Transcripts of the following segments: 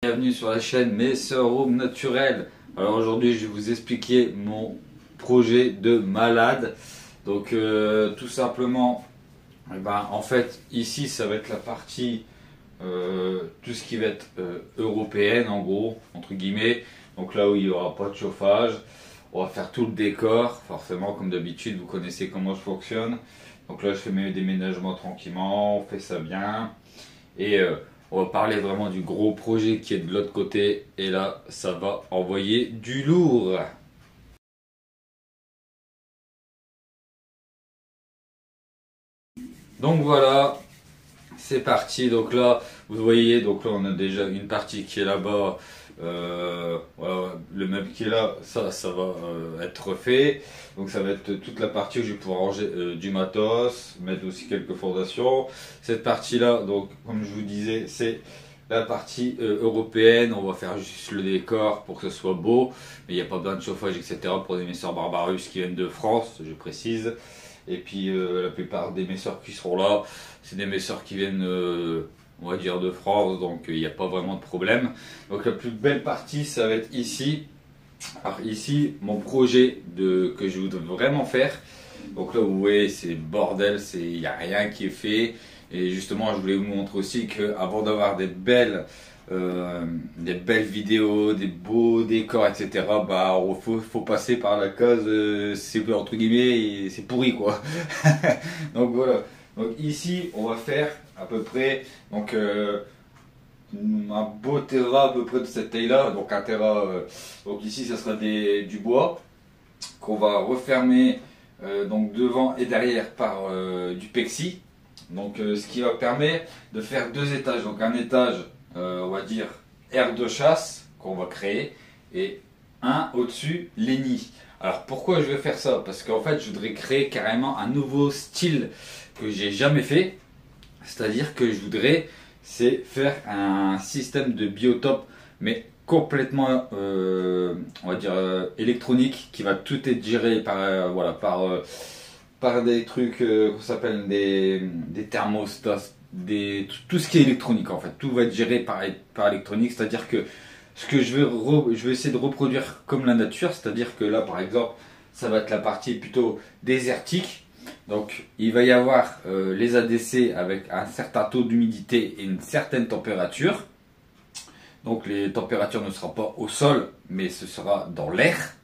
Bienvenue sur la chaîne Messer Home Naturel. Alors aujourd'hui je vais vous expliquer mon projet de malade. Donc tout simplement, en fait ici ça va être la partie tout ce qui va être européenne en gros, entre guillemets. Donc là où il n'y aura pas de chauffage, on va faire tout le décor. Forcément comme d'habitude vous connaissez comment je fonctionne. Donc là je fais mes déménagements tranquillement, on fait ça bien. Et on va parler vraiment du gros projet qui est de l'autre côté. Et là, ça va envoyer du lourd. Donc voilà, c'est parti. Donc là, vous voyez, donc là on a déjà une partie qui est là-bas. Voilà, le meuble qui est là, ça va être refait. Donc ça va être toute la partie où je vais pouvoir ranger du matos, mettre aussi quelques fondations. Cette partie-là, donc comme je vous disais, c'est la partie européenne. On va faire juste le décor pour que ce soit beau, mais il n'y a pas besoin de chauffage, etc. pour des messeurs Barbarus qui viennent de France, je précise. Et puis la plupart des messeurs qui seront là, c'est des messeurs qui viennent on va dire de France, donc il n'y a pas vraiment de problème. Donc la plus belle partie, ça va être ici. Alors ici, mon projet que je voudrais vraiment faire. Donc là, vous voyez, c'est bordel, il n'y a rien qui est fait. Et justement, je voulais vous montrer aussi qu'avant d'avoir des belles vidéos, des beaux décors, etc., faut passer par la case, c'est entre guillemets, c'est pourri quoi. Donc voilà. Donc ici, on va faire à peu près un beau terrain à peu près de cette taille-là. Donc un terrain, donc ici, ça sera du bois qu'on va refermer donc devant et derrière par du pexi. Donc ce qui va permettre de faire deux étages. Donc un étage, on va dire aire de chasse qu'on va créer et un au-dessus les nids. Alors pourquoi je vais faire ça? Parce qu'en fait je voudrais créer carrément un nouveau style que j'ai jamais fait. C'est-à-dire que je voudrais faire un système de biotope mais complètement on va dire électronique, qui va tout être géré par par des trucs qu'on s'appelle des thermostats, tout ce qui est électronique en fait. Tout va être géré par électronique, c'est-à-dire que ce que je vais essayer de reproduire comme la nature, c'est-à-dire que là par exemple, ça va être la partie plutôt désertique. Donc il va y avoir les ADC avec un certain taux d'humidité et une certaine température. Donc les températures ne seront pas au sol, mais ce sera dans l'air.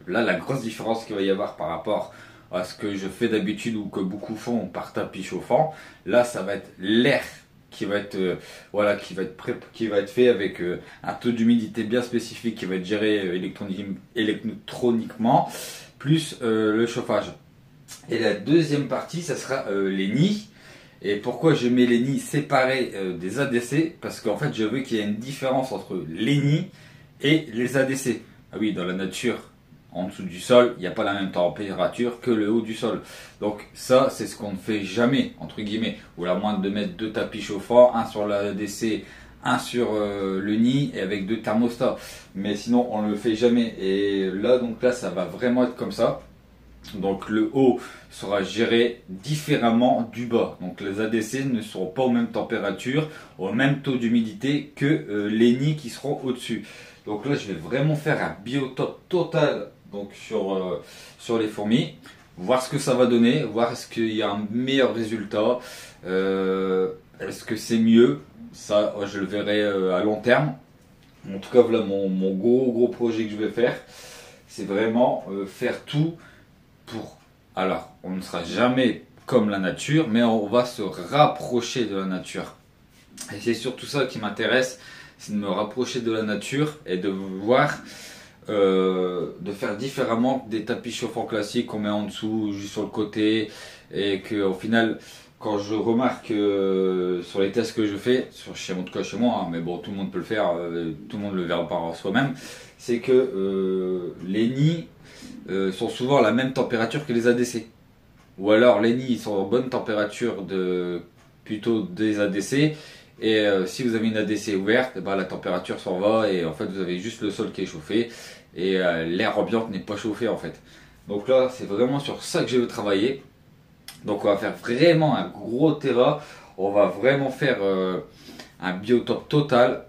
Là, la grosse différence qu'il va y avoir par rapport à ce que je fais d'habitude ou que beaucoup font par tapis chauffant, là ça va être l'air qui va être qui va être fait avec un taux d'humidité bien spécifique qui va être géré électroniquement, plus le chauffage. Et la deuxième partie, ça sera les nids. Et pourquoi je mets les nids séparés des ADC? Parce qu'en fait je veux qu'il y ait une différence entre les nids et les ADC. Ah oui, dans la nature, en dessous du sol, il n'y a pas la même température que le haut du sol. Donc ça, c'est ce qu'on ne fait jamais, entre guillemets. Ou à moins de mettre deux tapis chauffants, un sur l'ADC, un sur le nid, et avec deux thermostats. Mais sinon, on ne le fait jamais. Et là, donc là, ça va vraiment être comme ça. Donc le haut sera géré différemment du bas. Donc les ADC ne seront pas aux mêmes températures, au même taux d'humidité que les nids qui seront au-dessus. Donc là, je vais vraiment faire un biotope total donc sur les fourmis, voir ce que ça va donner, voir est-ce qu'il y a un meilleur résultat, est-ce que c'est mieux. Ça, je le verrai à long terme. En tout cas, voilà mon gros projet que je vais faire. C'est vraiment faire tout pour... Alors, on ne sera jamais comme la nature, mais on va se rapprocher de la nature. Et c'est surtout ça qui m'intéresse, c'est de me rapprocher de la nature et de voir... de faire différemment des tapis chauffants classiques qu'on met en dessous, juste sur le côté, et que au final, quand je remarque sur les tests que je fais, en tout cas chez moi, hein, mais bon, tout le monde peut le faire, tout le monde le verra par soi-même, c'est que les nids sont souvent à la même température que les ADC. Ou alors les nids sont en bonne température plutôt des ADC. Et si vous avez une ADC ouverte, la température s'en va et en fait vous avez juste le sol qui est chauffé et l'air ambiant n'est pas chauffé en fait. Donc là c'est vraiment sur ça que je veux travailler. Donc on va faire vraiment un gros terrain. On va vraiment faire un biotope total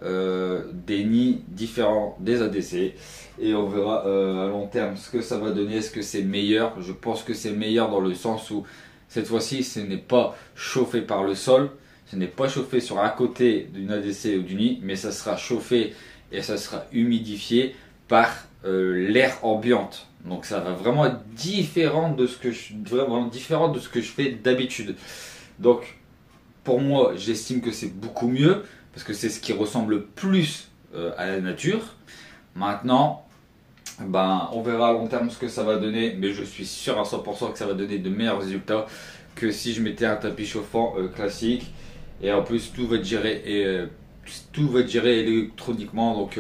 des nids différents des ADC. Et on verra à long terme ce que ça va donner. Est-ce que c'est meilleur? Je pense que c'est meilleur dans le sens où cette fois-ci ce n'est pas chauffé par le sol, ce n'est pas chauffé sur un côté d'une ADC ou du nid, mais ça sera chauffé et ça sera humidifié par l'air ambiante. Donc ça va vraiment être différent de ce que je fais d'habitude. Donc pour moi, j'estime que c'est beaucoup mieux parce que c'est ce qui ressemble le plus à la nature. Maintenant, ben, on verra à long terme ce que ça va donner, mais je suis sûr à 100% que ça va donner de meilleurs résultats que si je mettais un tapis chauffant classique. Et en plus, tout va être géré électroniquement, donc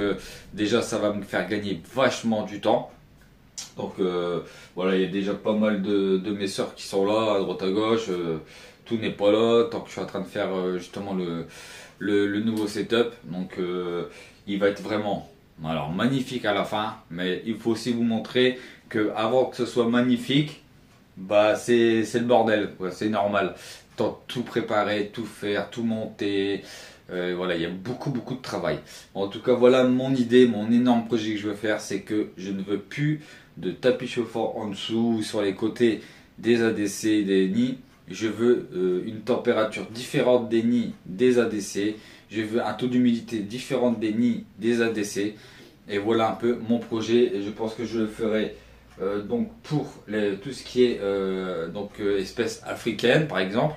déjà ça va me faire gagner vachement du temps. Donc voilà, il y a déjà pas mal de mes soeurs qui sont là, à droite à gauche. Tout n'est pas là, tant que je suis en train de faire justement le nouveau setup. Donc il va être vraiment alors, magnifique à la fin. Mais il faut aussi vous montrer que avant que ce soit magnifique, bah c'est le bordel, c'est normal. Tant tout préparer, tout faire, tout monter. Voilà, il y a beaucoup de travail. En tout cas, voilà mon idée, mon énorme projet que je veux faire, c'est que je ne veux plus de tapis chauffant en dessous ou sur les côtés des ADC et des nids. Je veux une température différente des nids des ADC. Je veux un taux d'humidité différent des nids des ADC. Et voilà un peu mon projet. Et je pense que je le ferai donc pour tout ce qui est espèces africaines par exemple,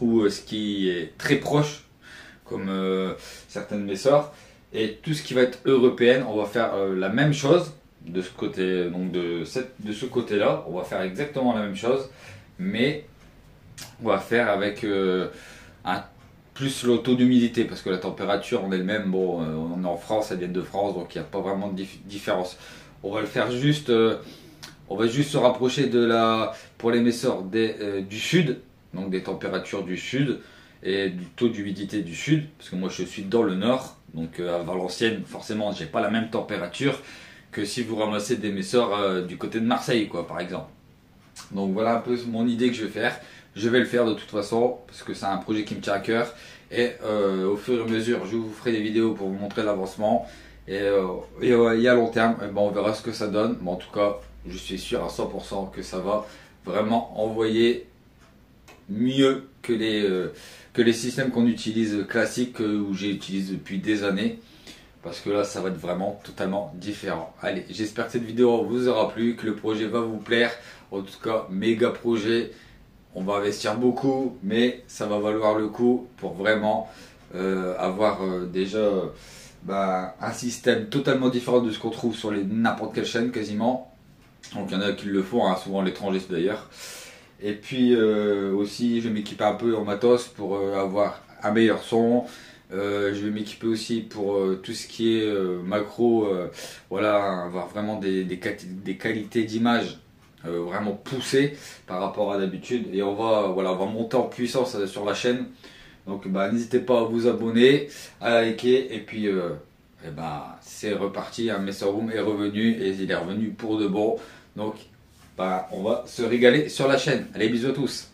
ou ce qui est très proche comme certaines de mes sœurs, et tout ce qui va être européenne, on va faire la même chose de ce côté, donc de ce côté là, on va faire exactement la même chose, mais on va faire avec plus le taux d'humidité, parce que la température en elle-même, bon, on est en France, elle vient de France, donc il n'y a pas vraiment de différence. On va le faire juste, on va juste se rapprocher pour les messeurs du sud, donc des températures du sud et du taux d'humidité du sud, parce que moi je suis dans le nord, donc à Valenciennes, forcément, j'ai pas la même température que si vous ramassez des messeurs du côté de Marseille, quoi, par exemple. Donc voilà un peu mon idée que je vais faire. Je vais le faire de toute façon parce que c'est un projet qui me tient à cœur, et au fur et à mesure je vous ferai des vidéos pour vous montrer l'avancement, et à long terme on verra ce que ça donne, mais en tout cas je suis sûr à 100% que ça va vraiment envoyer mieux que les systèmes qu'on utilise classiques, où j'ai utilisé depuis des années, parce que là ça va être vraiment totalement différent. Allez, j'espère que cette vidéo vous aura plu, que le projet va vous plaire. En tout cas, méga projet. On va investir beaucoup, mais ça va valoir le coup pour vraiment avoir déjà un système totalement différent de ce qu'on trouve sur n'importe quelle chaîne quasiment. Donc il y en a qui le font, hein, souvent à l'étranger d'ailleurs. Et puis aussi je vais m'équiper un peu en matos pour avoir un meilleur son. Je vais m'équiper aussi pour tout ce qui est macro, voilà, avoir vraiment des qualités d'image vraiment poussé par rapport à d'habitude, et on va monter en puissance sur la chaîne. Donc n'hésitez pas à vous abonner, à liker, et puis c'est reparti, MrRoom est revenu, et il est revenu pour de bon. Donc on va se régaler sur la chaîne. Allez, bisous à tous.